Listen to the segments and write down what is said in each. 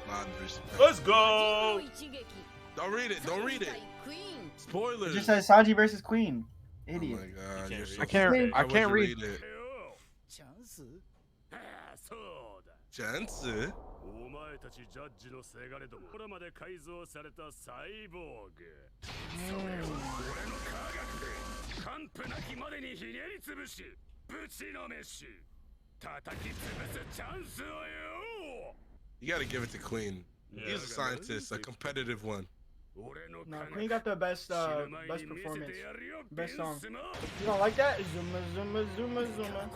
Mad respect. Let's go. Don't read it. Don't read it. Spoilers. It just says Sanji versus Queen. Idiot. Oh my god. You You're can't so read. I Why can't would you read. it. Chance? お前たちジャッジのせがれどもこれまで改造されたサイボーグそれを俺の科学完膚なきまでにひねりつぶしぶちのめし叩き潰すチャンスをよ You gotta give it to Queen. He's a scientist, a competitive one. No, Queen got the best performance. Best song. You don't like that? Zuma, zuma, zuma, zuma.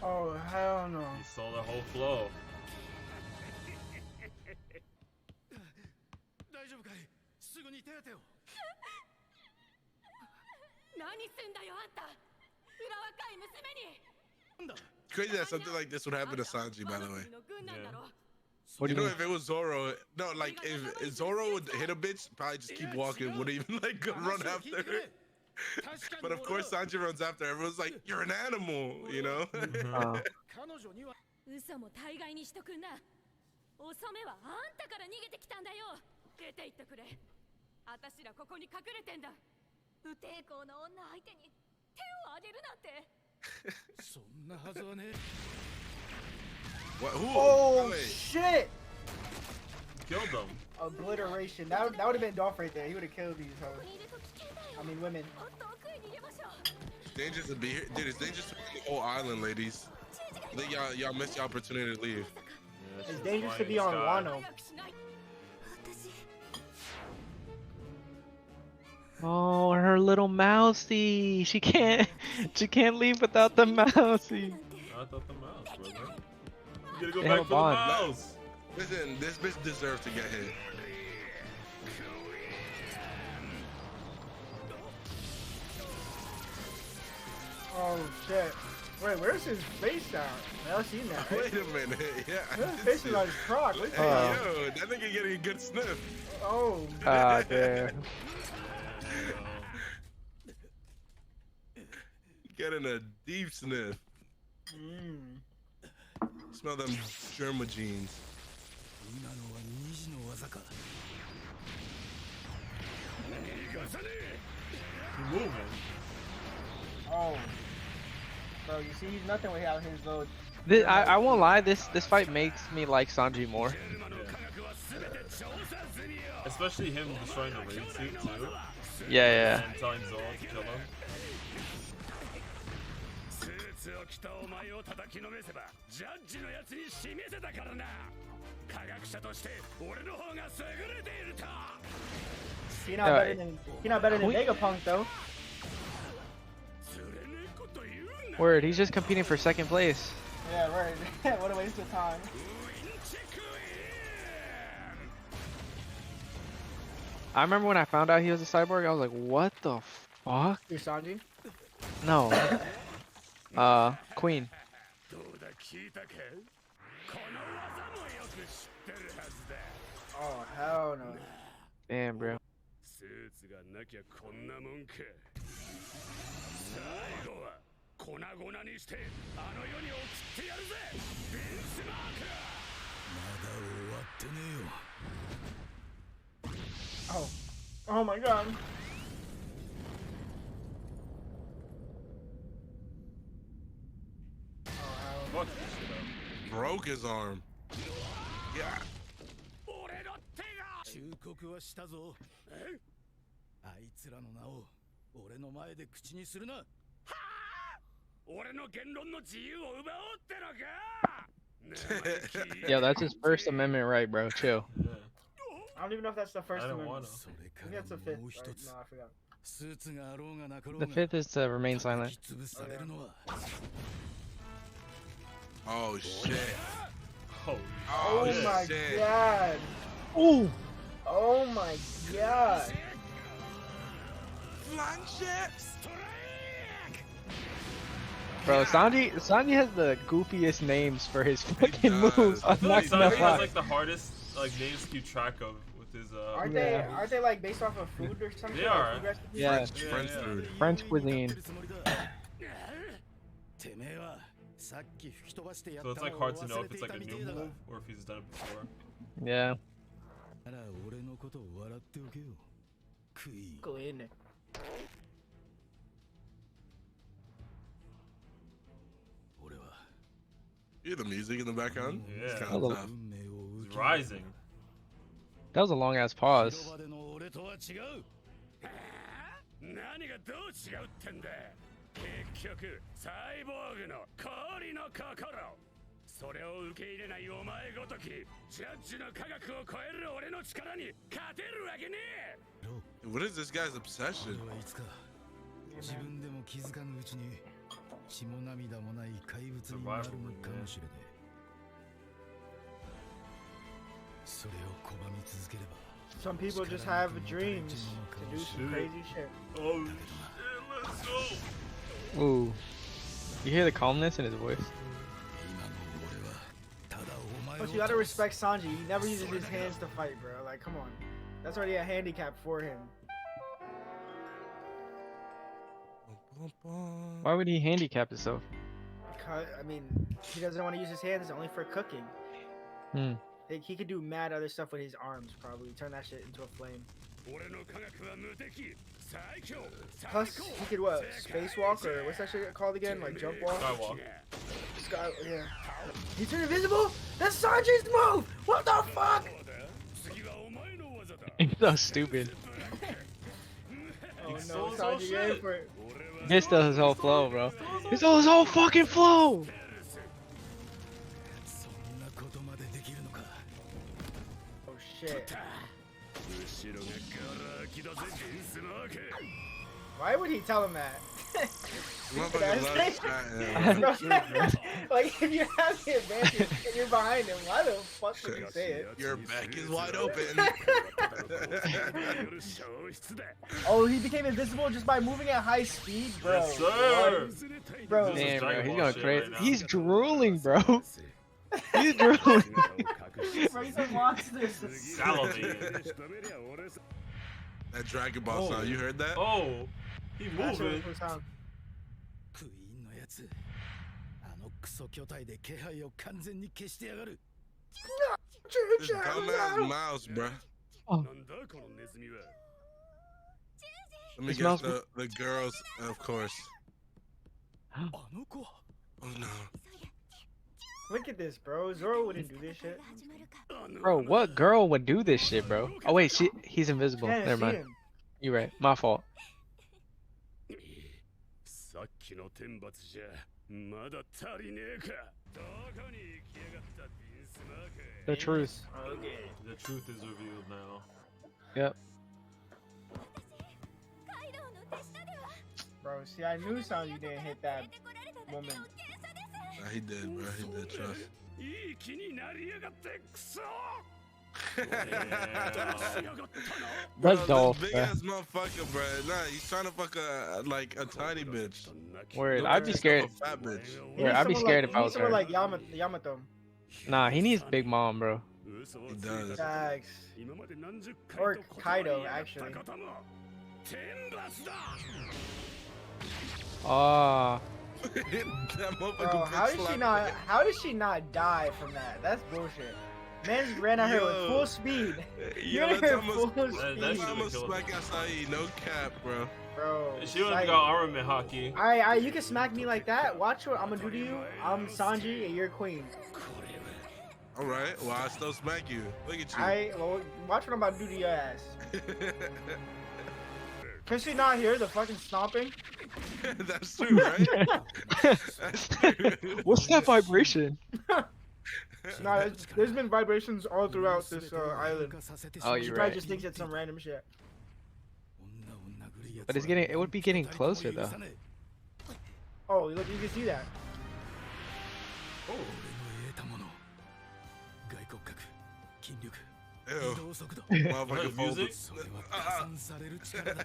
Oh, hell no. You saw the whole flow. 大丈夫かいすぐに手当てを何すんだよあんた裏若い娘に Crazy that something like this would happen to Sanji, by the way. What do You you know, mean? if it was Zoro, no, like if Zoro would hit a bitch, probably just keep walking, wouldn't even like go run after her. But of course, Sanji runs after her. Everyone's like, "You're an animal," you know. 嘘も大概にしとくんなお染めはあんたから逃げてきたんだよ出て行ってくれあたしらここに隠れてんだ無抵抗な女相手に手を挙げるなんてそんなはずはね What? Who? Oh, Wait. shit! Killed them. Obliteration. That would have been Dolph right there. He would have killed these hoes. I mean, women. It's dangerous to be here, dude. It's dangerous to be on the whole island, ladies. I think y'all missed the opportunity to leave. Yeah, It's she's dangerous to flying be in on the sky. Wano. Oh, her little mousey. She can't leave without the mousey. I thought the mouse, brother. You gotta go They have back a for the bond. mouse. Listen, this bitch deserves to get hit. Oh, shit. Wait, where's his face at? I haven't seen that. Wait a minute. Yeah. I His did face see is on his crock. Look Hey, at that. yo, that nigga getting a good sniff. Oh. Ah, damn. Getting a deep sniff. Mm. Smell them Germa jeans. 今のは2時の技か逃がさねえ Moving. Oh. Bro, you see, he's nothing without his load. I won't lie. This fight makes me like Sanji more. Especially him destroying the raid suit too. Yeah, And telling Zoro to kill him. スーツを着たお前を叩きのめせばジャッジのやつに示せたからな科学者として俺の方が優れていると He not better than Vegapunk though. 釣れねえこと言うな Word. He's just competing for second place. Yeah, right. What a waste of time. ウィンチェクイ I remember when I found out he was a cyborg. I was like, what the fuck? You're Sanji? No. Queen. どうだ聞いたかこの技もよく知ってるはずだ Oh, hell no. Damn, bro. スーツがなきゃこんなもんか最後は粉々にしてあの世に送ってやるぜベンスマークまだ終わってねえよ Oh. Oh my god. Fuck this shit up. Broke his arm. Yeah. 俺の手が忠告はしたぞえあいつらの名を俺の前で口にするなはあ俺の言論の自由を奪おうってのか Yo, that's his First Amendment right, bro. Chill. Yeah. I don't even know if that's the first I don't one. want to. I think that's the fifth. Right? No, I forgot. スーツがあろうがなかろう The が fifth is to remain silent. 潰されるのは Oh shit. Oh, Oh, Oh, my shit. god. Ooh. Oh my god. Bro, Sanji has the goofiest names for his fucking does. moves. I I'm feel not like gonna Sanji has lie. like the hardest like names to keep track of with his Aren't Yeah. they like based off of food or something? They Like are. food recipes? Yeah. French food. French cuisine. So it's like hard to know if it's like a new move or if he's done it before. Yeah. Go in there. You hear the music in the background? Yeah. It's kinda Hello. tough. He's rising. That was a long ass pause. 何がどう違うってんだ。結局サイボーグの氷の心。それを受け入れないお前ごときジャッジの科学を超える俺の力に勝てるわけねえ。 What is this guy's obsession? 自分でも気づかぬうちに血も涙もない怪物になるのかもしれねえ。それを拒み続ければ Some people just have dreams to do some crazy shit. Oh shit, let's go! Ooh. You hear the calmness in his voice? But you gotta respect Sanji. He never uses his hands to fight, bro. Like, come on. That's already a handicap for him. Why would he handicap himself? Because, I mean, he doesn't want to use his hands only for cooking. Hmm. Like, he could do mad other stuff with his arms, probably. Turn that shit into a flame. Plus, he could what? Spacewalk or what's that shit called again? Like jump walk? Skywalk. Sky, yeah. He turned invisible? That's Sanji's move! What the fuck? He's so stupid. Oh no, stole his whole Sanji shit. in for it. He stole his whole flow, bro. He stole his whole fucking flow! Oh shit. Why would he tell him that? Motherfucker loves that, Like, if you have the advantage and you're behind him, why the fuck would you say it? Your back is wide open. Oh, he became invisible just by moving at high speed, bro. Yes, sir. What? Bro, This is Damn, bro, Dragon he's Ball going shit crazy. right now. He's drooling, bro. He's drooling. bro, he's a monster. Salivating. That Dragon Ball sound, you heard that? Oh, he moving. クイーンのやつあのクソ巨体で気配を完全に消してやがる This dumbass mouse, bruh. Oh. Let me This guess mouse- the girls, of course. あの子 Oh no. Look at this, bro. Zoro wouldn't do this shit. Bro, what girl would do this shit, bro? Oh wait, he's invisible. Can't Never see mind. him. You're right. My fault. さっきの天罰じゃまだ足りねえか。どこに行きやがったビンスマーク。 The truth. Okay. The truth is revealed now. Yep. Bro, see, I knew Sanji didn't hit that woman. Nah, he did, bro. He did, trust. いい気になりやがってクソ。 That's Bro, Dolph, this big bro. ass motherfucker, bro. Nah, he's trying to fuck a tiny bitch. Word, Look I'd at be this scared. little fat bitch. He Word, needs I'd be someone scared like, if I was he needs her. someone like Yamato. Nah, he needs Big Mom, bro. He does. Facts. Or Kaido, actually. Ah, That motherfucker Bro, bitch how did she not die from that? That's bullshit. Man just ran at her with Yo. full speed. Yo, Ran at that's her almost, full that speed. shit- almost smack Acai, no cap, bro. Bro. She don't even like- got armament hockey. Alright, you can smack me like that. Watch what I'm gonna do to you. I'm Sanji and you're Queen. Alright, well, I still smack you. Look at you. Alright, well, watch what I'm about to do to your ass. Can she not hear the fucking stomping? That's true, right? That's true. what's that vibration? Nah, there's been vibrations all throughout this island. Oh, She you're probably right. just thinks it's some random shit. But it would be getting closer though. Oh, look, you can see that. Oh, 外骨格筋力 Ew. 移動速度 Motherfucker folded. それは加算される力だ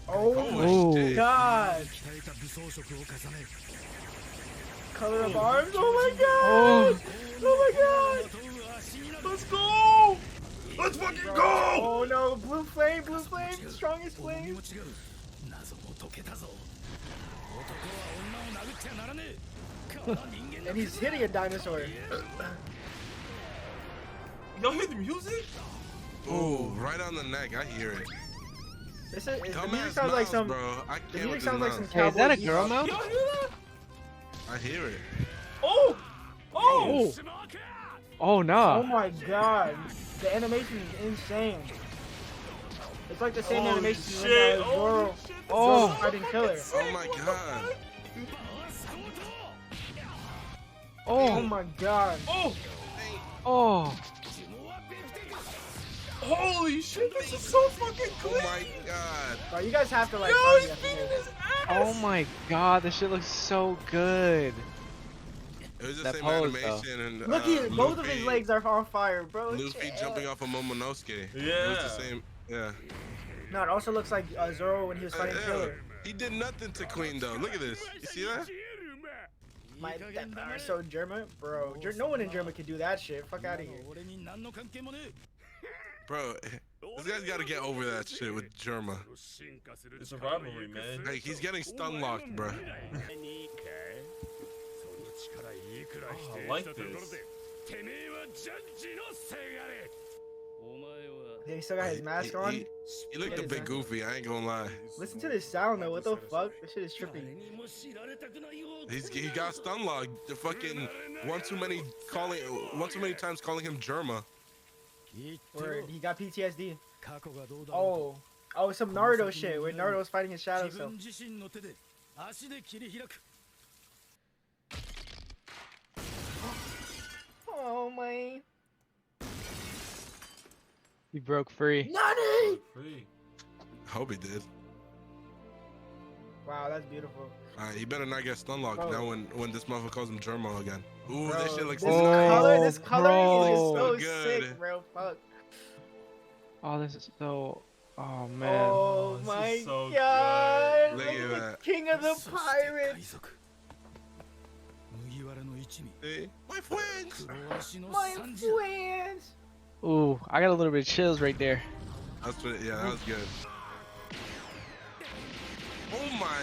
Oh Oh. my god! 鍛えた武装色を重ね Color of arms? Oh my god! Oh my god! Let's go! Let's fucking go! Oh no, blue flame, strongest 重み flame. も違う謎 And he's hitting a dinosaur. Y'all hear the music? Ooh, right on the neck. I hear it. This is, the music Dumbass sounds like mouse, some. bro. I The can't music with sounds like this some mouse. Hey, is that a cowboy girl bebop. mouse? Y'all hear that? I hear it. Oh! Oh! Oh Oh no. my god, the animation is insane. It's like the same Holy animation shit. when Holy Zoro shit. Oh. fighting Killer. Oh my god. Oh Oh. my god. Oh! Oh. Holy shit, this is so fucking Oh clean! my god. Bro, you guys have to like Yo, find he's me after beating this. his ass! Oh my god, this shit looks so good. It was the That same pose, animation and Look at both of his Luffy- legs are on fire, bro. Luffy Chill. jumping off of Momonosuke. It was Yeah. the same. Yeah. No, it also looks like Zoro when he was fighting Yeah. Killer. He did nothing to Queen though. Look at this. You see that? My that are so German, bro. No one in German can do that shit. Fuck out of here. Bro, this guy's got to get over that shit with Germa. It's a rivalry, man. Like he's getting stun locked, bro. Oh, I like this. Yeah, he still got his mask on. He looked a bit goofy. I ain't gonna lie. Listen to this sound though. What the fuck? This shit is trippy. He got stun locked. The fucking one too many times calling him Germa. Word, he got PTSD. Oh, some Naruto shit where Naruto's fighting his shadow self. Oh my. He broke free. Nani! Free. Hope he did. Wow, that's beautiful. Alright, he better not get stun locked Bro. now when this motherfucker calls him Germa again. Ooh, Bro, this shit looks this nice. this coloring is just so So good. sick, bro. Fuck. Oh, this is so. Oh man. Oh this is my so god! good. Look at that. King of the pirates. See? My friends. My friends. Ooh, I got a little bit of chills right there. That's what. Yeah, that was good. Oh my.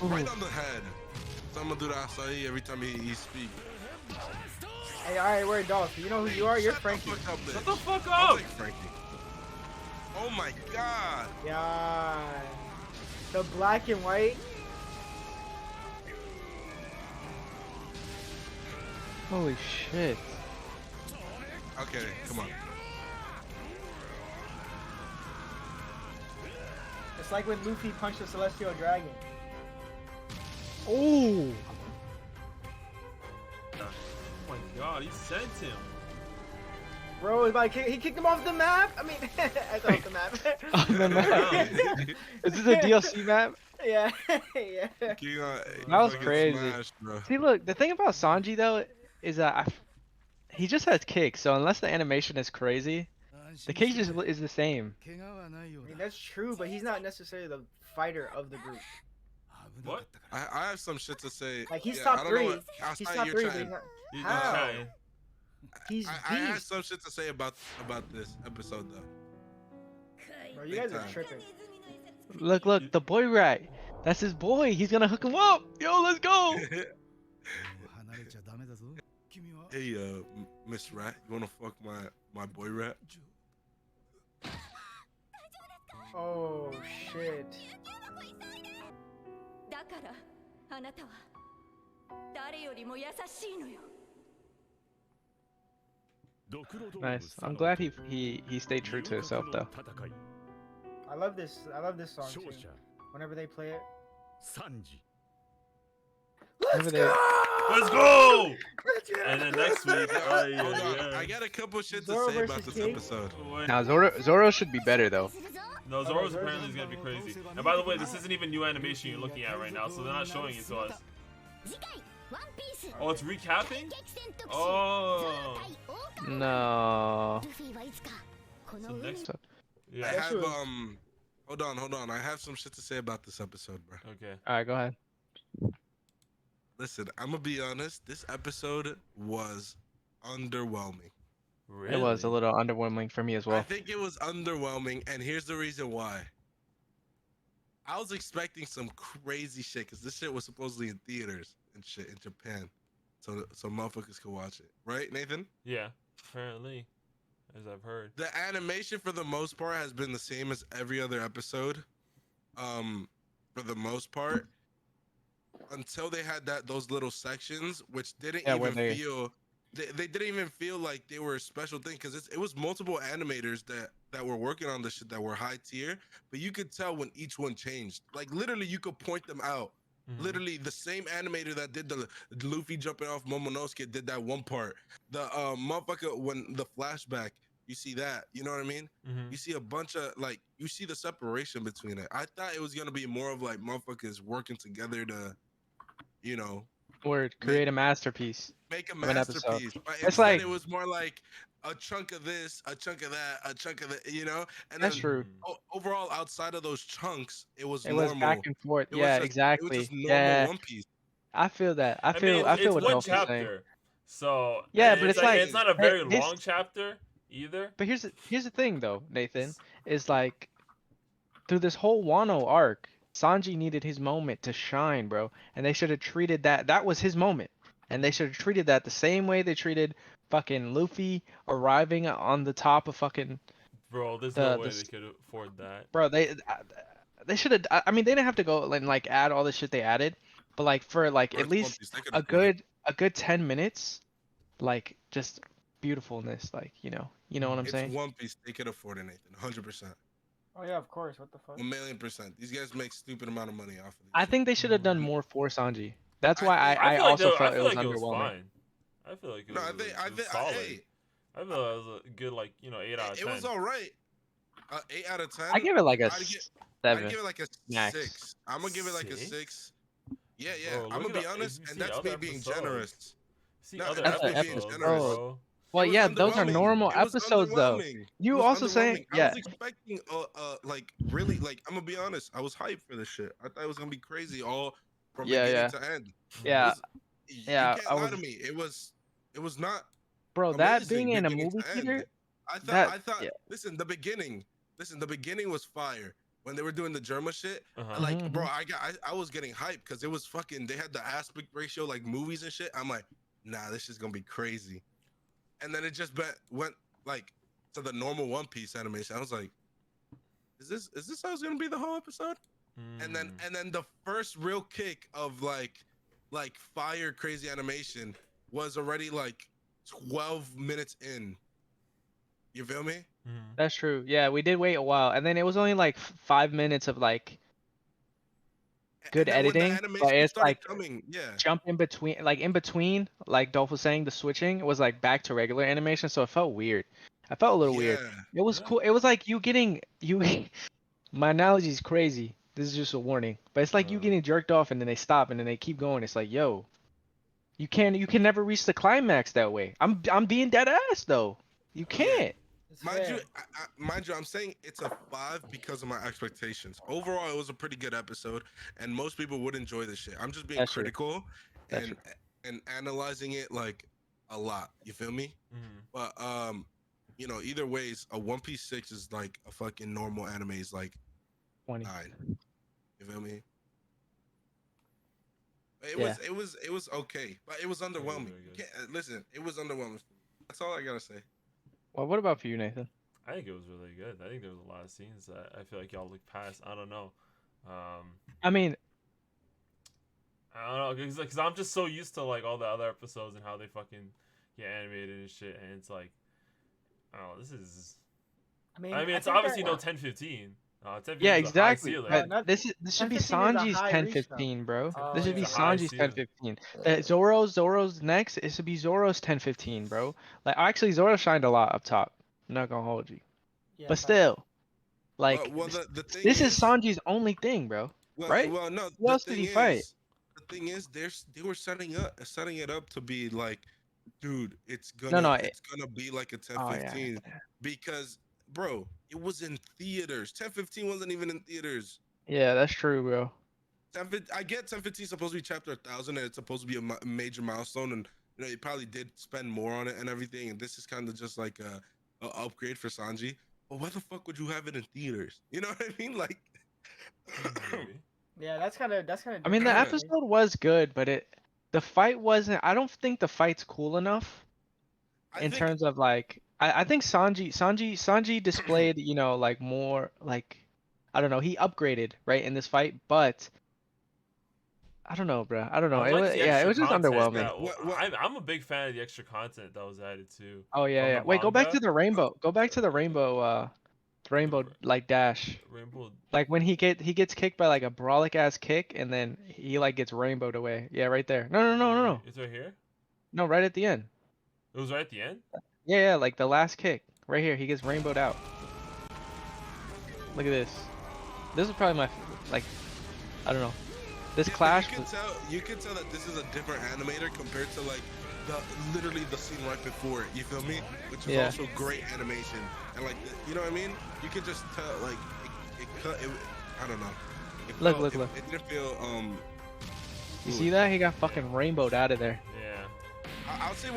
Right on the head. So I'm gonna do the acai every time he speaks. Hey, alright, we're Dolph. You know who you are? You're Frankie. Shut the fuck I'll up! take Frankie. Oh my god. Yeah. The black and white. Holy shit. Okay, come on. It's like when Luffy punched the Celestial Dragon. Oh. Oh my god, he sent him. Bro, he kicked him off the map. I mean, I thought off the map. On the map. Is this a DLC map? Yeah, yeah. That was crazy. Smashed, bro. See, look, the thing about Sanji though is that he just has kicks. So unless the animation is crazy, the kick just is the same. I mean, that's true, but he's not necessarily the fighter of the group. What? I have some shit to say. Like, he's Yeah, top I don't know 3. what- He's Acai, top you're 3, but trying- he's not. He's How? trying. He's I have beast. some shit to say about this episode though. Bro, you guys are time. tripping. Look, the boy rat. That's his boy. He's gonna hook him up. Yo, let's go. Hey, Miss Rat, you wanna fuck my boy Rat? Oh, shit. だからあなたは誰よりも優しいのよ Nice. I'm glad he stayed true to himself though. I love this song too. Whenever they play it. Whenever they- Let's go! And then next week, oh yeah, Hold on, yeah. I got a couple shit to Zoro say about versus this King? episode. Now Zoro should be better though. No, Zoro's apparently is gonna be crazy. And by the way, this isn't even new animation you're looking at right now, so they're not showing it to us. Oh, it's recapping? Oh. No. So next, I yeah. have hold on. I have some shit to say about this episode, bro. Okay. All right, go ahead. Listen, I'm gonna be honest. This episode was underwhelming. Really? It was a little underwhelming for me as well. I think it was underwhelming, and here's the reason why. I was expecting some crazy shit because this shit was supposedly in theaters and shit in Japan, so motherfuckers could watch it, right, Nathan? Yeah, apparently, as I've heard. The animation for the most part has been the same as every other episode, for the most part, until they had those little sections, which didn't even feel. They didn't even feel like they were a special thing because it was multiple animators that were working on this shit that were high tier, but you could tell when each one changed. Like literally, you could point them out. Mhm. Literally, the same animator that did the Luffy jumping off Momonosuke did that one part. The motherfucker when the flashback, you see that. You know what I mean? Mhm. You see a bunch of like you see the separation between it. I thought it was gonna be more of like motherfuckers working together to, you know, Word, create a masterpiece. make a of an episode. masterpiece. But It's instead, like it was more like a chunk of this, a chunk of that, a chunk of that, you know? And that's then true. overall, outside of those chunks, it was It normal. was back and forth. It Yeah, was exactly. just normal Yeah, One Piece. I feel that. I mean, feel it's what one Dolph is saying. chapter, so Yeah, and but it's it's like like it's not a hey, very long chapter either. But here's the thing though, Nathan, is like through this whole Wano arc, Sanji needed his moment to shine, bro, and they should have treated that was his moment, and they should have treated that the same way they treated fucking Luffy arriving on the top of fucking Bro, there's the no way the they could afford that. bro. They should have. I mean, they didn't have to go and like add all the shit they added, but like for like Or at it's One least Piece, they could a afford it. good 10 minutes, like just beautifulness, like you know what I'm It's saying? One Piece, they could afford it, Nathan. 100%. Oh yeah, of course. What the fuck? 1,000,000%. These guys make stupid amount of money off of this I shit. think they should have done more for Sanji. That's I why think- I feel like also I felt it feel was like it was underwhelming. fine. I feel like it No, was, I think it was solid. hey, I feel like it was a good 8 out of 10. it was all right. 8 out of 10. I give it like a I'd give 7. it like a max. 6. I'm gonna give it like a 6. Yeah, Bro, I'm look gonna at be honest, if you and see that's other me being episodes. generous. See No, other that's me episodes, being generous. bro. Well, It was yeah, those are underwhelming. normal It was episodes though. underwhelming. It You was also saying, underwhelming. I yeah, was expecting like really like I'm gonna be honest, I was hyped for this shit. I thought it was gonna be crazy all from beginning to end. It yeah, was, you yeah. can't lie to me. It was not Bro, that amazing being in a beginning movie to end. theater, I thought yeah. listen, the beginning was fire. When they were doing the Germa shit, Uh-huh. like, bro, I was getting hyped because it was fucking. They had the aspect ratio like movies and shit. I'm like, nah, this is gonna be crazy. And then it just went like to the normal One Piece animation. I was like, is this how it's gonna be the whole episode? And then the first real kick of like fire crazy animation was already like 12 minutes in. You feel me? That's true. Yeah, we did wait a while, and then it was only like 5 minutes of like good And then when the editing, but animation it's started like coming, yeah. jump in between, like Dolph was saying, the switching was like back to regular animation, so it felt weird. I felt a little weird. It was cool. It was like you getting you. My analogy is crazy. This is just a warning, but it's like you getting jerked off and then they stop and then they keep going. It's like, yo, you can never reach the climax that way. I'm being dead ass though. You can't. Mind you, I'm saying it's a 5 because of my expectations. Overall, it was a pretty good episode, and most people would enjoy this shit. I'm just being That's true. critical That's and analyzing it like a lot. You feel me? But either ways, a One Piece 6 is like a fucking normal anime is like 20. 9. You feel me? It was okay, but it was underwhelming. Listen, it was underwhelming. That's all I gotta say. Well, what about for you, Nathan? I think it was really good. I think there was a lot of scenes that I feel like y'all looked past. I don't know. I mean, I don't know, because I'm just so used to like all the other episodes and how they fucking get animated and shit, and it's like, oh, this is. I mean, it's obviously no 10-15. 10-15 yeah, is a high exactly. ceiling. But this should be 10-15 is a Sanji's high reach, 10-15, bro. Oh, This should be it's a high Sanji's ceiling. 10-15. Zoro's next. It should be Zoro's 10-15, bro. Like actually, Zoro shined a lot up top. I'm not gonna hold you, Yeah, but still, like The thing this is Sanji's only thing, bro. Right? Well, no. Who else did he fight? The thing is, they were setting it up to be like, dude, it's gonna be like a 10-15 because, bro, it was in theaters. 10-15 wasn't even in theaters. Yeah, that's true, bro. I get 10-15 is supposed to be chapter 1,000 and it's supposed to be a major milestone and you know, he probably did spend more on it and everything, and this is kind of just like a upgrade for Sanji. But why the fuck would you have it in theaters? You know what I mean? Like, Maybe. Yeah, that's kind of. I mean, the episode was good, but the fight wasn't. I don't think the fight's cool enough in terms of like. I think Sanji displayed, you know, like more like, I don't know, he upgraded right in this fight, but I don't know, bro. I don't know. I like the extra It was just content underwhelming. I'm a big fan of the extra content that was added too. Oh yeah, From yeah. the Wait, go back to manga. the rainbow. Go back to the rainbow like dash. Rainbow. Like when he gets kicked by like a brawlic ass kick, and then he like gets rainbowed away. Yeah, right there. No. It's right here. No, right at the end. It was right at the end. Yeah, like the last kick. Right here, he gets rainbowed out. Look at this. This is probably my like, I don't know. This clash. You can tell that this is a different animator compared to like literally the scene right before it. You feel me? Which is also great animation, and like you know what I mean. You can just tell like it cut. I don't know. Look. It didn't feel You see that? He got fucking rainbowed out of there. Yeah. I'll say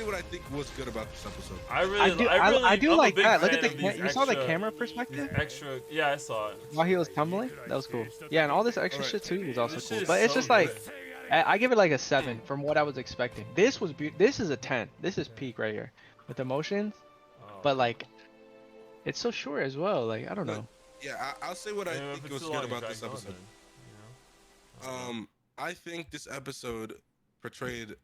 what I think was good about this episode. I do like that. Look at the you saw the camera perspective? Extra, yeah, I saw it. While he was tumbling? That was cool. Yeah, and all this extra shit too was also cool. But it's just like, I give it like a 7 from what I was expecting. This is a 10. This is peak right here with emotions. But like, it's so short as well. Like, I don't know. Yeah, I'll say what I think was good about this episode. I think this episode portrayed,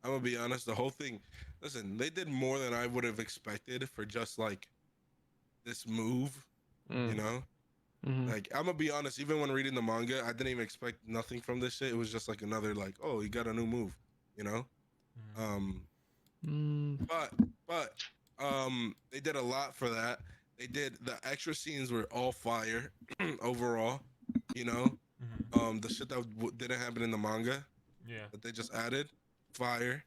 I'm gonna be honest, the whole thing. Listen, they did more than I would have expected for just like this move, you know. Like, I'm gonna be honest, even when reading the manga, I didn't even expect nothing from this shit. It was just like another like, oh, you got a new move, you know. But they did a lot for that. They did, the extra scenes were all fire overall, you know. The shit that didn't happen in the manga, that they just added, fire.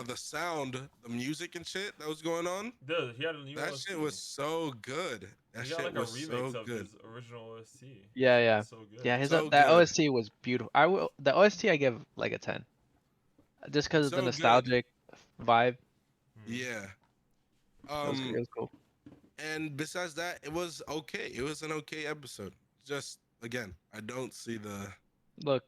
The sound, the music and shit that was going on, dude, he had a new that OST. Shit was so good. That he shit got like was a remix so of good. His original OST. Yeah. So good. Yeah, So that good. OST was beautiful. The OST I give like a 10. Just because of the nostalgic vibe. Yeah. It was cool. And besides that, it was okay. It was an okay episode. Just again, I don't see the look.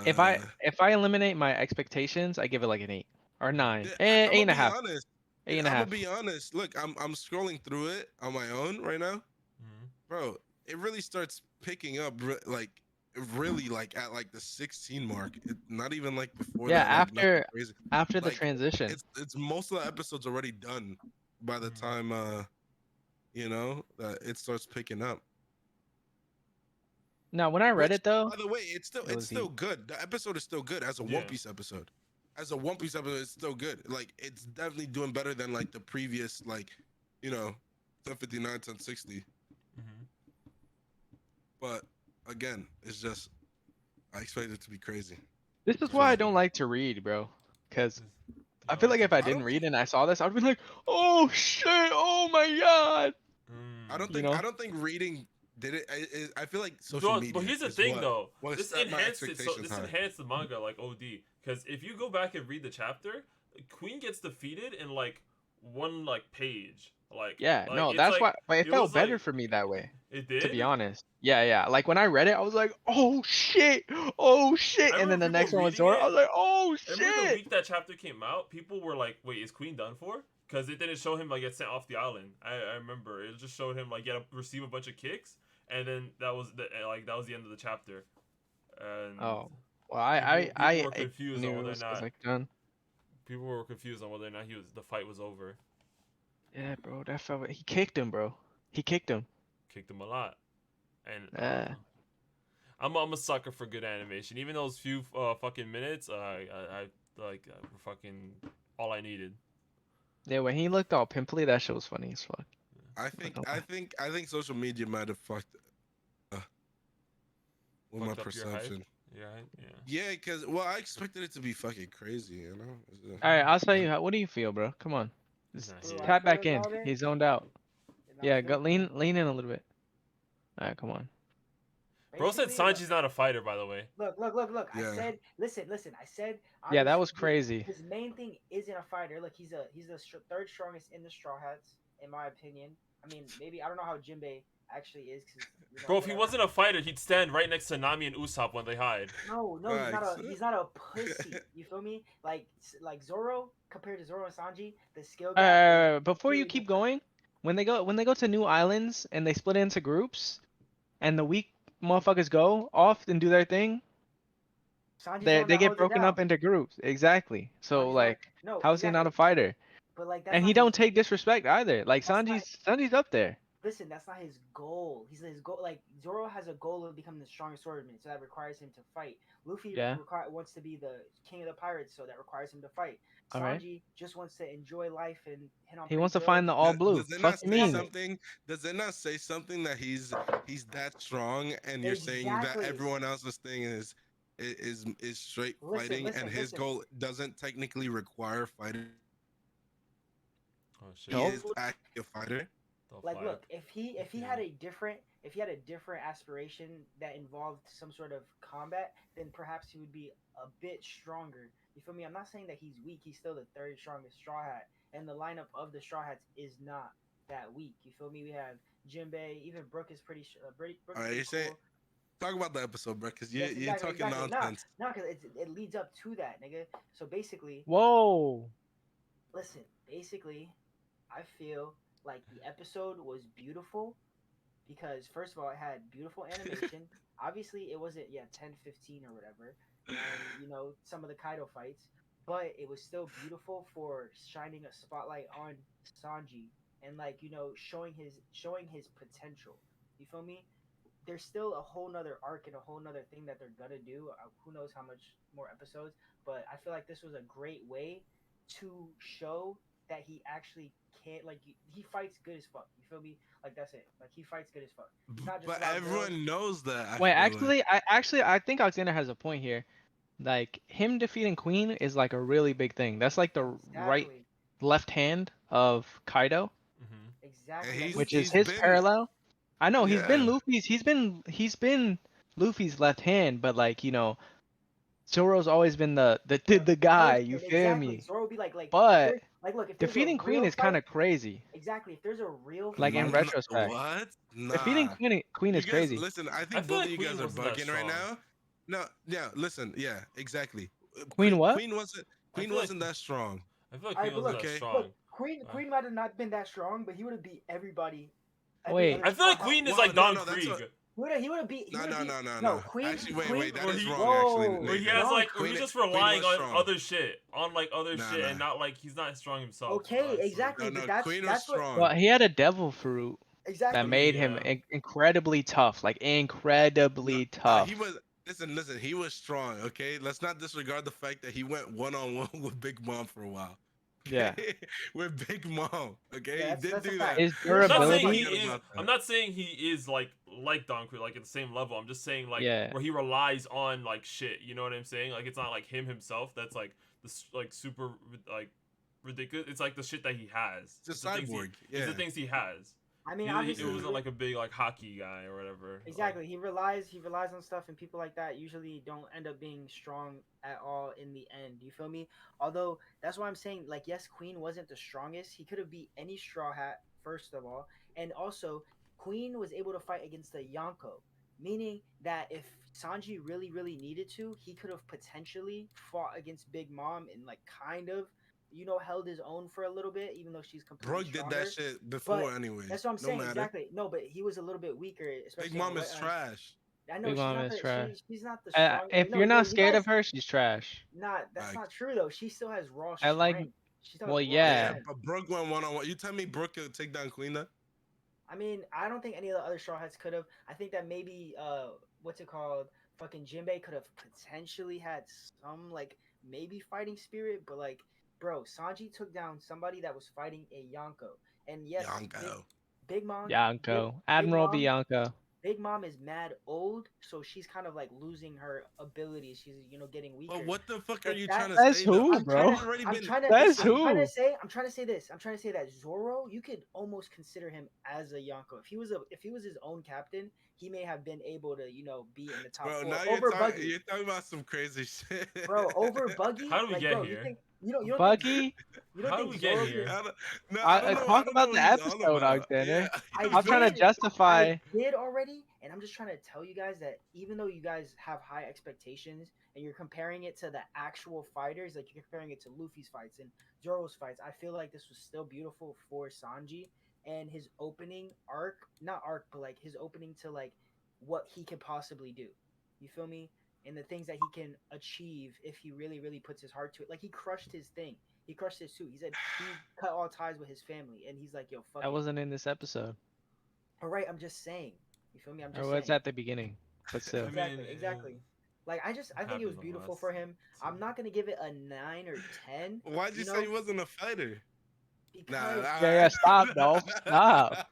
If I eliminate my expectations, I give it like an 8 or 9. 8.5. 8.5. I'm gonna be honest. Look, I'm scrolling through it on my own right now, bro. It really starts picking up, like really like at like the 16 mark. Not even like before. Yeah, that, after the like, transition. It's most of the episodes already done by the time you know that it starts picking up. No, when I read it though. By the way, it's still good. The episode is still good as a One Piece episode. As a One Piece episode, it's still good. Like, it's definitely doing better than like the previous, like, you know, 1059, 1060. But again, it's just, I expect it to be crazy. This is why I don't like to read, bro. Because I feel like if I didn't read and I saw this, I'd be like, oh shit, oh my god. I don't think reading did it. I feel like social media. But here's the thing, though. This enhanced the manga like OD. Because if you go back and read the chapter, Queen gets defeated in like one like page. Like, yeah, like, no, that's like, why. But it felt better for me that way. It did. To be honest. Yeah. Like when I read it, I was like, oh shit. And then the next one was Zoro. I was like, oh shit. Remember the week that chapter came out, people were like, wait, is Queen done for? Because it didn't show him like get sent off the island. I remember it just showed him like receive a bunch of kicks, and then that was the end of the chapter. And well, people were confused knew on whether it or not like done. People were confused on whether or not the fight was over. Yeah, bro, that felt. He kicked him, bro. He kicked him. Kicked him a lot, and I'm a sucker for good animation. Even those few fucking minutes, I were fucking all I needed. Yeah, when he looked all pimply, that shit was funny as fuck. I think social media might have fucked with my perception. Yeah, because I expected it to be fucking crazy, you know. All right, I'll tell you what do you feel, bro? Come on, tap back in. He's zoned out. Yeah, lean in a little bit. All right, come on. Bro said Basically, Sanji's not a fighter, by the way. Look. Yeah. I said, listen. I said, Yeah, that was obviously, crazy. his main thing isn't a fighter. Look, he's the third strongest in the Straw Hats, in my opinion. I mean, maybe I don't know how Jinbei actually is, because Bro, if he whatever. wasn't a fighter, he'd stand right next to Nami and Usopp when they hide. No, Facts. he's not a pussy. You feel me? Like Zoro compared to Zoro and Sanji, the skill gap is Before you completely keep different. going, when they go to new islands and they split into groups, and the weak motherfuckers go off and do their thing, Sanji's the they one they that get holds it broken up down. into groups. Exactly. So Sanji's the one. like, No, how is he not a exactly. fighter? But like that's And not he his. don't take disrespect either. Like That's not. Sanji's up there. Listen, that's not his goal. His goal. Like Zoro has a goal of becoming the strongest swordsman, so that requires him to fight. Luffy Yeah. wants to be the king of the pirates, so that requires him to fight. All right. Sanji just wants to enjoy life and hit on He pretty wants to girls. find the all blue. Does it Fuck not you say mean? something? Does it not say something that he's that strong, and you're saying that Exactly. everyone else's thing is straight Listen, fighting, listen, and his listen. goal doesn't technically require fighting? Oh shit. He Nope. is actually a fighter. Like look, if he had a different aspiration that involved some sort of combat, then perhaps he would be a bit stronger. You feel me? I'm not saying that he's weak. He's still the third strongest Straw Hat, and the lineup of the Straw Hats is not that weak. You feel me? We have Jinbei, even Brook is pretty. Brook is All right, pretty you're saying cool. talk about the episode, bro, because Yes, you're exactly, talking exactly. Nah, nonsense. nah, because it leads up to that, nigga. So basically, Whoa. listen. Basically, I feel like the episode was beautiful because first of all it had beautiful animation. Obviously it wasn't 10-15 or whatever, and some of the Kaido fights, but it was still beautiful for shining a spotlight on Sanji and showing his potential. You feel me? There's still a whole nother arc and a whole nother thing that they're gonna do. Who knows how much more episodes, but I feel like this was a great way to show that he actually can't, like, he fights good as fuck. You feel me? Like that's it. Like he fights good as fuck. He's not just But about girls. everyone knows that. I Wait, feel like. I think Alexander has a point here. Like him defeating Queen is like a really big thing. That's like the right Exactly. left hand of Kaido, Mm-hmm. Exactly. And Like, he's which is he's his been parallel. I know he's been yeah. Luffy's. He's been Luffy's left hand, but like Zoro's always been the guy. You person, feel exactly. me? Zoro would be like if But there's look, if there's a defeating Queen real is kind fight, of crazy. exactly. If there's a real Like in fight, retrospect, What? defeating Nah. Queen You is guys crazy. listen. I I think feel both like of you Queen guys are wasn't that bugging right strong. now. No, yeah. Listen, yeah, exactly. Queen what? Queen wasn't I Queen feel like wasn't that strong. I feel like all Queen right, but wasn't look, that Okay. strong. look, Queen might have not been that strong, but he would have beat everybody. Every Wait. other I feel like Straw Hat. Queen is Well, like no, Don no, that's Krieg. what. He would have beat. He No, would have no, beat. no, no, No, no. Queen. Actually, wait, Queen. wait. That Where is he- wrong. Actually, Whoa, Where he Nathan. has no, like, where Queen, he's just Queen relying was on strong. other shit, Nah, and nah. not like he's not strong himself. Okay, honestly. exactly, No, but no. Queen was that's what strong. Well, he had a devil fruit exactly. that I mean, made him yeah. incredibly tough. Like No, incredibly tough. he was. Listen. He was strong. Okay, let's not disregard the fact that he went one-on-one with Big Mom for a while. Yeah. With Big Mom. Okay, Yeah, he did that's a do fact. that. His He was I'm not strong as saying fuck. he Forget is. about that. I'm not saying he is like Don Krieg, like at the same level. I'm just saying like Yeah. where he relies on like shit. You know what I'm saying? Like it's not like him himself. That's like like super like ridiculous. It's like the shit that he has. It's a cyborg. It's Yeah. the things he has. I mean, It obviously, wasn't like a big like hockey guy or whatever. exactly. He relies on stuff, and people like that usually don't end up being strong at all in the end. You feel me? Although that's why I'm saying, like, yes, Queen wasn't the strongest. He could have beat any Straw Hat first of all, and also Queen was able to fight against the Yonko, meaning that if Sanji really, really needed to, he could have potentially fought against Big Mom and like kind of, held his own for a little bit, even though she's completely Brooke did stronger. that shit before, anyways. That's what I'm No saying, matter. exactly. No, but he was a little bit weaker, especially Big Mom on is trash. I know Big she's Mom not is trash. she's not the strong. If No, you're not you scared guys, of her, she's trash. that's Like, not true though. She still has raw I like. strength. She still has Well, raw yeah. strength. but Brooke went one-on-one. You tell me Brooke could take down Queen then? I mean, I don't think any of the other Straw Hats could have. I think that maybe what's it called? Fucking Jinbei could have potentially had some like maybe fighting spirit, but like, bro, Sanji took down somebody that was fighting a Yonko, and yes, Yonko. Big Mom, Yonko. Big Admiral Mom, Bianco. Big Mom is mad old, so she's kind of like losing her abilities. She's getting weaker. But what the fuck are But you that- trying to That's say though? who, bro? He's already I'm been. trying to That's I'm trying who. to say this. I'm trying to say that Zoro, you could almost consider him as a Yonko. If he was his own captain, he may have been able to, be in the top Bro, 4 now over Buggy. you're talking about some crazy shit. Bro, over Buggy? How do we like, get bro, here? you don't think Buggy. you don't How do think we get Zoro here? could- I don't know. I Talk don't about know the what he's on episode, about. Alexander. I I'm trying to did. justify. I did already, and I'm just trying to tell you guys that even though you guys have high expectations and you're comparing it to the actual fighters, like you're comparing it to Luffy's fights and Zoro's fights, I feel like this was still beautiful for Sanji and his opening arc, not arc, but like his opening to like what he could possibly do. You feel me? And the things that he can achieve if he really, really puts his heart to it. Like he crushed his thing. He crushed his suit. He said he cut all ties with his family, and he's like, "Yo, fuck That it." wasn't in this episode. All right, I'm just saying. You feel me? I'm Or just was saying. at the beginning, but still. Exactly. Like I think it happened was the beautiful last for him. I'm scene. not gonna give it a 9 or 10. Why'd you say he wasn't a fighter? Because Yeah, stop, Dolph. Stop.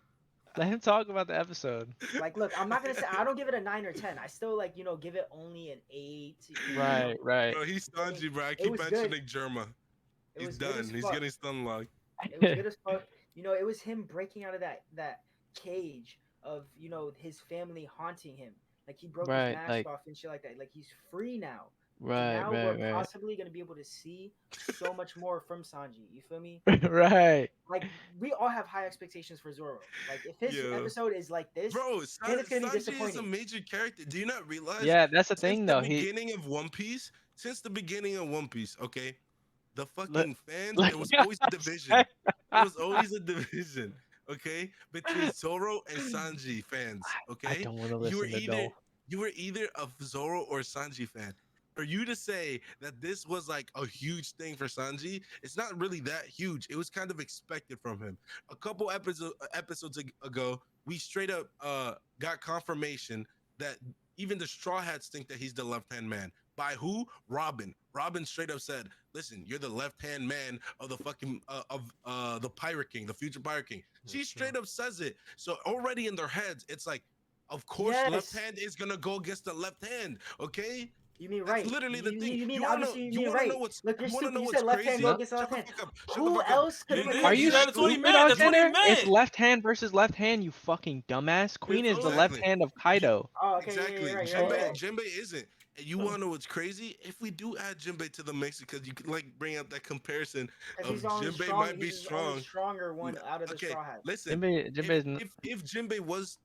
Let him talk about the episode. like look, I'm not gonna say I don't give it a 9 or 10. I still like, give it only an 8. Right, right. Bro, he's Sanji, bro. I It keep was good. mentioning Germa. It He's was good as done. He's fuck. getting stun locked. It was good as fuck. It was him breaking out of that cage of, his family haunting him. Like he broke Right, his mask like- off and shit like that. Like he's free now. And Right, now right, we're right. possibly gonna be able to see so much more from Sanji. You feel me? Right. Like we all have high expectations for Zoro. Like if his Yeah. episode is like this, Bro, then it's gonna be Sanji is a disappointing. major character. Do you not realize? Yeah, that's the Since thing the though. beginning of One Piece, okay, the Look- fucking fans, look there was at always a what division. There was always a division, okay, between Zoro and Sanji fans. Okay, I don't want to you were listen to either Dolph. you were either a Zoro or Sanji fan. For you to say that this was like a huge thing for Sanji, it's not really that huge. It was kind of expected from him. A couple episodes ago, we straight up got confirmation that even the Straw Hats think that he's the left-hand man. By who? Robin. Robin straight up said, "Listen, you're the left-hand man of the fucking the Pirate King, the future Pirate King." She straight up says it. So already in their heads, it's like, of course, Yes. left hand is gonna go against the left hand. Okay. You mean That's right? literally the thing. You mean You wanna know? obviously you You mean wanna right? know what's? Look, you're You wanna stupid. know You what's said left hand crazy? go against the Shut left the hand. fuck up. Shut the Who fuck up. else could You have put didn't him Are say you that, that's what he stupid, meant, that's what he Alexander? It's meant. left hand versus left hand, you fucking dumbass. Queen is the Exactly. left hand of Kaido. Oh, okay, Exactly. yeah, Jinbei, right. Jinbei isn't. And you wanna know what's crazy? If we do add Jinbei to the mix, because you could like bring up that comparison Because of he's the only Jinbei strong, might be he's the only strong. stronger one out of the Okay, Straw Hats. listen. Jinbei's If Jinbei was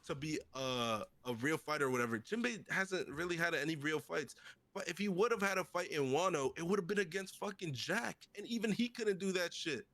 to be a real fighter or whatever, Jinbei hasn't really had any real fights. But if he would have had a fight in Wano, it would have been against fucking Jack, and even he couldn't do that shit.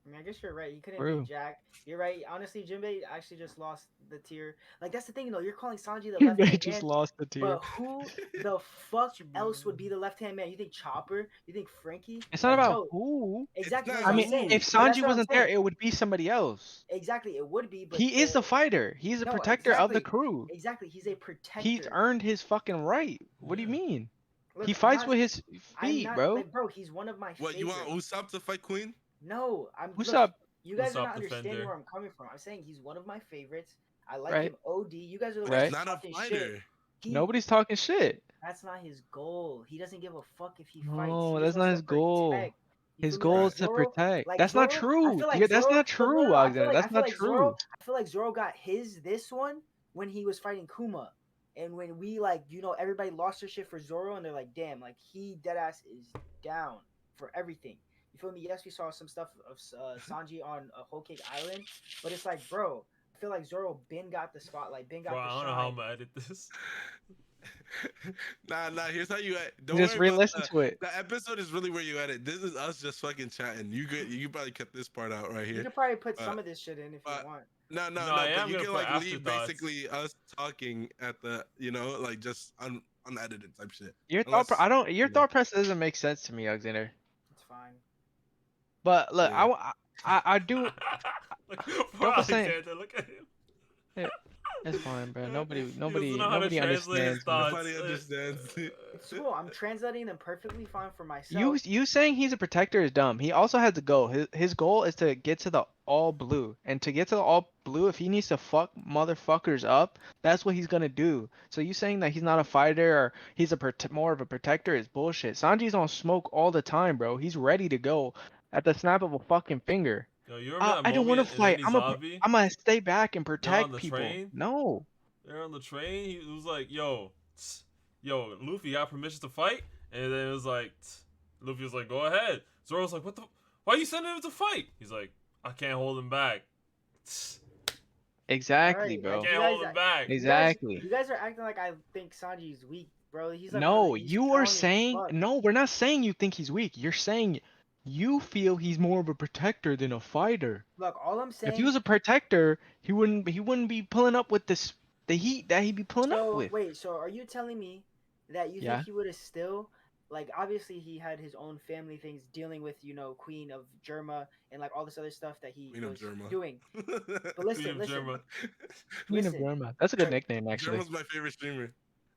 I mean, I guess you're right. He couldn't True. beat Jack. You're right. Honestly, Jinbei actually just lost the tier. Like that's the thing, though. You're calling Sanji the left Jinbei hand just man, lost the tier. but who the fuck else would be the left hand man? You think Chopper? You think Frankie? It's not Like, about no, who. exactly. It's That's not I what mean, I'm saying. if But that's Sanji what I'm wasn't there, saying. it would be somebody else. Exactly, it would be. But He is the fighter. He's a No, protector of the exactly. crew. Exactly, he's a protector. He's earned his fucking right. What do you mean? Look, He I'm fights not- with his I'm feet, not, bro. Like, bro, he's one of my What, you want favorites. Usopp to fight Queen? No, What's look, up? You guys are Usopp not understanding defender. where I'm coming from. I'm saying he's one of my favorites. I like Right. him OD. You guys are the But ones Right. he's not a talking fighter. shit. He- Nobody's talking shit. That's not his goal. He doesn't give a fuck if he fights. No, He that's just not wants his to goal. protect. You His feel me? goal Like is to Zoro- protect. like That's Zoro, not true. I feel like Yeah, that's Zoro- not but true, no, I feel Alexander. like- That's I feel not like true. Zoro, I feel like Zoro got this one when he was fighting Kuma. And when we everybody lost their shit for Zoro, and they're like, damn, like he deadass is down for everything. You feel me? Yes, we saw some stuff of Sanji on Whole Cake Island, but it's like, bro, I feel like Zoro Ben got the spotlight, Ben got Bro, the I shine. don't know how I'm gonna edit this. Nah, here's how you don't Just worry about re-listen to it. the episode is really where you edit. This is us just fucking chatting. You probably cut this part out right You here. could probably put some of this shit in if you want. No, No, I am but you gonna can put like leave afterthoughts. basically us talking at the like just unedited type shit. Your Unless, thought, your you know. thought process doesn't make sense to me, Alexander. It's fine. But look, Yeah. I do. Look, Don't poor say- Alexander, look at him. It's fine, bro. He Nobody, doesn't nobody, know how to nobody translate his understands, bro. thoughts. Nobody understands. It's cool. I'm translating them perfectly fine for myself. You saying he's a protector is dumb. He also has a goal. His goal is to get to the all blue, and to get to the all blue, if he needs to fuck motherfuckers up, that's what he's gonna do. So you saying that he's not a fighter or he's a more of a protector is bullshit. Sanji's on smoke all the time, bro. He's ready to go at the snap of a fucking finger. Yo, you remember that I don't want to moment in fight. any zombie? I'm gonna stay back and They're on protect the people. train. No. They're on the train. He was like, "Yo, Luffy got permission to fight," and then it was like, Luffy was like, "Go ahead." Zoro's like, "What the? Why are you sending him to fight?" He's like, "I can't hold him back." Exactly, Alright, bro. I can't hold him back. Exactly. You guys are acting like I think Sanji's weak, bro. He's like No, he's you strong are as saying fuck. no. We're not saying you think he's weak. You're saying you feel he's more of a protector than a fighter. Look, all I'm saying. If he was a protector, he wouldn't be pulling up with the heat that he'd be pulling up So with. wait, so are you telling me that you Yeah. think he would have still, like, obviously he had his own family things dealing with, Queen of Germa and like all this other stuff that he Queen of was Germa. doing. But Queen listen, of listen, Germa. Queen of listen, Burma. That's a good nickname, actually. Germa's my favorite streamer.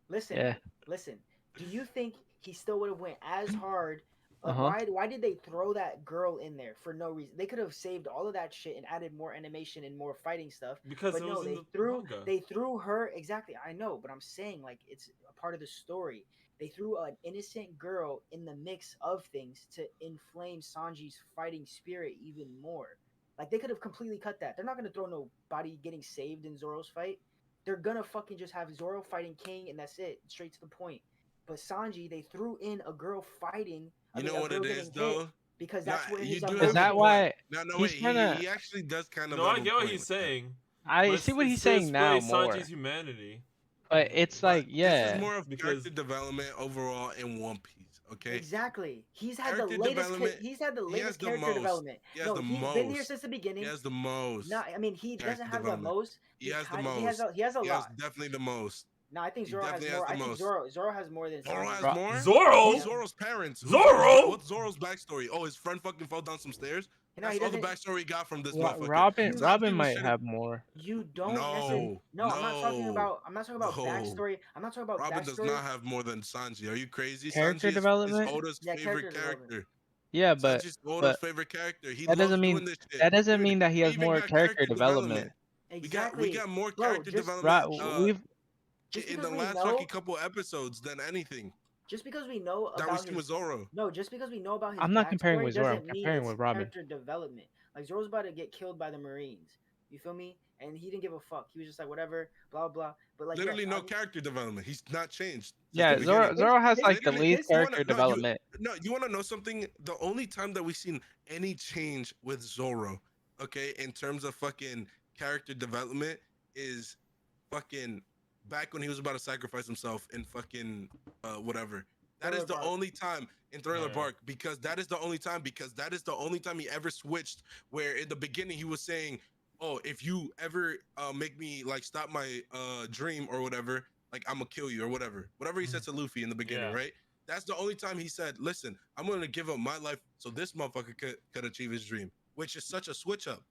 listen, Yeah. listen. Do you think he still would have went as hard? Like, Uh-huh. why did they throw that girl in there for no reason? They could have saved all of that shit and added more animation and more fighting stuff. Because But it no, was in they the threw manga. they threw her exactly. I know, but I'm saying like it's a part of the story. They threw an innocent girl in the mix of things to inflame Sanji's fighting spirit even more. Like they could have completely cut that. They're not gonna throw nobody getting saved in Zoro's fight. They're gonna fucking just have Zoro fighting King and that's it, straight to the point. But Sanji, they threw in a girl fighting. You I mean, know a what girl it getting is hit though? because Nah, that's where you his do Is have emotion. a that point. why No, he's wait. trying to? He actually does kind of No, have I a get what point he's with that. saying. I But see what it he's still saying now displays more. Sanji's humanity. But it's But like, this yeah. is more of Because- character development overall in One Piece. Okay. Exactly. He's had Character the latest. development, He's had the he has latest the character most. development. He has No, the he's been here most. since the He beginning. has the most. No, I mean he character doesn't have development. the most. He has the He most. has a He has lot. definitely the most. No, I think He Zoro has definitely more. has the I think most. Zoro has more than Zoro Sanji. has more. Zoro? Who's Zoro's parents? Zoro? What's Zoro's backstory? Oh, his friend fucking fell down some stairs. No, That's he all the doesn't. backstory he got from this motherfucker. Robin Sanji was might shitting- have more. You don't necessarily. No, I'm not talking about. I'm not talking about no. backstory. I'm not talking about Robin does backstory. not have more than Sanji. Are you crazy? Character Sanji development? is Oda's Yeah, favorite character development. character. Yeah, but Sanji's Oda's but favorite character. He that loves doesn't mean doing this shit. that doesn't Dude, mean that he we has even more got character development. Exactly. We got more Bro, character just- development Just in because the we last know, fucking couple episodes than anything just because we know that we've about seen his with Zoro. No, just because we know about his I'm not comparing backstory with Zoro, I'm doesn't mean comparing it's with Robin. character development. Like Zoro's about to get killed by the Marines. You feel me? And he didn't give a fuck. He was just like whatever, blah blah. But like Literally yes, no character development. He's not changed. since Yeah, the Zoro beginning. Zoro has like the Literally, least you wanna- character no, development. You want to know something? The only time that we've seen any change with Zoro, okay, in terms of fucking character development is fucking back when he was about to sacrifice himself in fucking whatever. That is Thriller the Bark. only time in Thriller Yeah. Bark because that is the only time he ever switched where in the beginning he was saying, "Oh, if you ever make me like stop my dream or whatever, like I'm gonna kill you or whatever." Whatever he said to Luffy in the beginning, Yeah. right? That's the only time he said, "Listen, I'm gonna give up my life so this motherfucker could achieve his dream," which is such a switch up.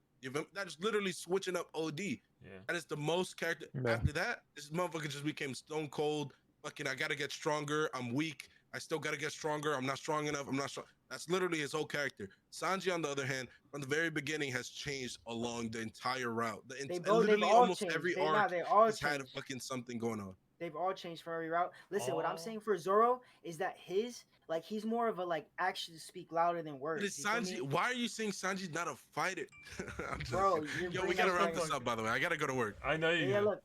That is literally switching up OD. Yeah. That is the most character. Yeah. After that, this motherfucker just became stone cold. Fucking, I gotta get stronger. I'm weak. I still gotta get stronger. I'm not strong enough. I'm not strong. That's literally his whole character. Sanji, on the other hand, from the very beginning, has changed along the entire route. they've Literally all almost changed. every They arc all has had changed. fucking something going on. They've all changed from every route. Listen, what I'm Oh. saying for Zoro is that he's more of a like actions speak louder than words. But it's You feel Sanji. me? Why are you saying Sanji's not a fighter? I'm just Bro, kidding. you're Yo, we bringing gotta up wrap things- this up, by the way. I gotta go to work. I know you. Yeah, look.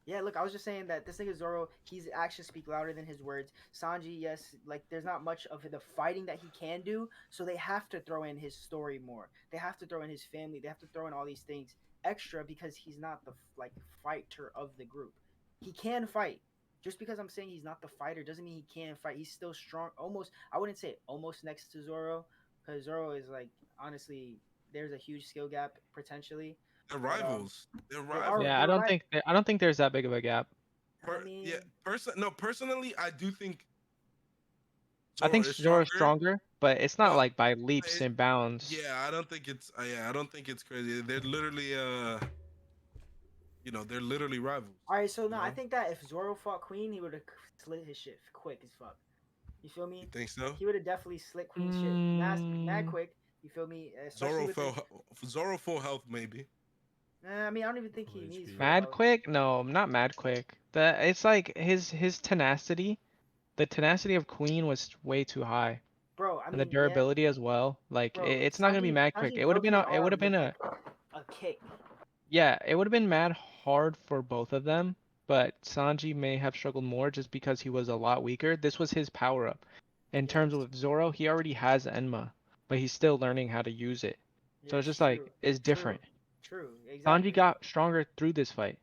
Yeah, look, I was just saying that this nigga Zoro, his actions speak louder than his words. Sanji, yes, like there's not much of the fighting that he can do, so they have to throw in his story more. They have to throw in his family. They have to throw in all these things extra because he's not the like fighter of the group. He can fight. Just because I'm saying he's not the fighter doesn't mean he can't fight. He's still strong. Almost, I wouldn't say almost next to Zoro, because Zoro is like honestly, there's a huge skill gap potentially. They're rivals. They're are- rivals. Yeah, they're I don't think there's that big of a gap. Yeah, personally, I do think. I think is Zoro's stronger, but it's not Well, like by leaps it- and bounds. Yeah, I don't think it's. I don't think it's crazy. They're literally. You know, they're literally rivals. All right, so You no, I know? think that if Zoro fought Queen, he would have slit his shit quick as fuck. You feel me? You think so? He would have definitely slit Queen's shit mad Mm, quick. You feel me? Especially Zoro full health maybe. I mean, I don't even think Full he needs HP. full mad health. quick? No, not mad quick. It's like his tenacity. The tenacity of Queen was way too high, Bro, I and the mean, yeah, durability as well. Like bro. it's not gonna be mad quick. Sanji It would have broke been his a. It would arm have been with a. like a kick. Yeah, it would have been mad hard for both of them. But Sanji may have struggled more just because he was a lot weaker. This was his power up. In terms Yes. of Zoro, he already has Enma, but he's still learning how to use it. So it's Yes, just true. like it's True. different. True. Sanji Exactly. got stronger through this fight.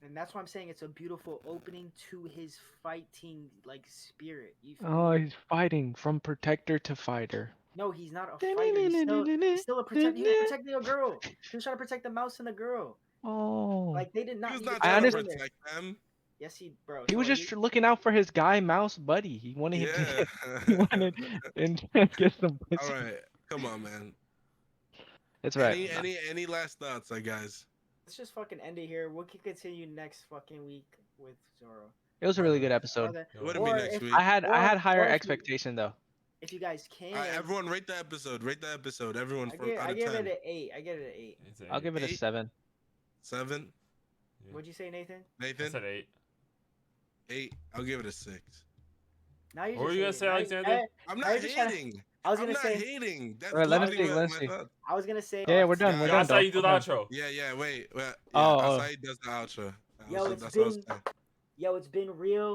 And that's why I'm saying it's a beautiful opening to his fighting like spirit. You feel Oh, me? he's fighting from protector to fighter. No, he's not a fighter. He's still a protect. He was protecting a girl. He was trying to protect the mouse and the girl. Oh, Like they did He not was need to not put I trying to him understand. in there. protect them. Yes, bro. He was So just looking out for his guy mouse buddy. He wanted to Yeah. get, he wanted and get some All pussy. right. Come on, man. That's right. Any last thoughts, guys? let's just fucking end it here. We can continue next fucking week with Zoro. It was a really good episode. What do you mean next week? I had higher or expectation though. if you guys can, Everyone rate the episode. Rate the episode. Everyone out I of give 10. it an 8. I give it an 8. It's an I'll give it a 8? 7. 7. What'd you say, Nathan? I Nathan. said 8. 8. I'll give it a 6. Now you What were just you gonna hating. say, Now you- Alexander? I'm now not you're just trying to- hating. I was I'm gonna not say. hating. That's Alright, let us literally see, what let's my see. thoughts. I was gonna say. Yeah, we're done. Yeah, We're That's done. how Dog. you do We're the done. outro. Yeah, wait. Yeah, Oh, Acai does the outro. Yo, it's That's what I was been saying. Yo, it's been real.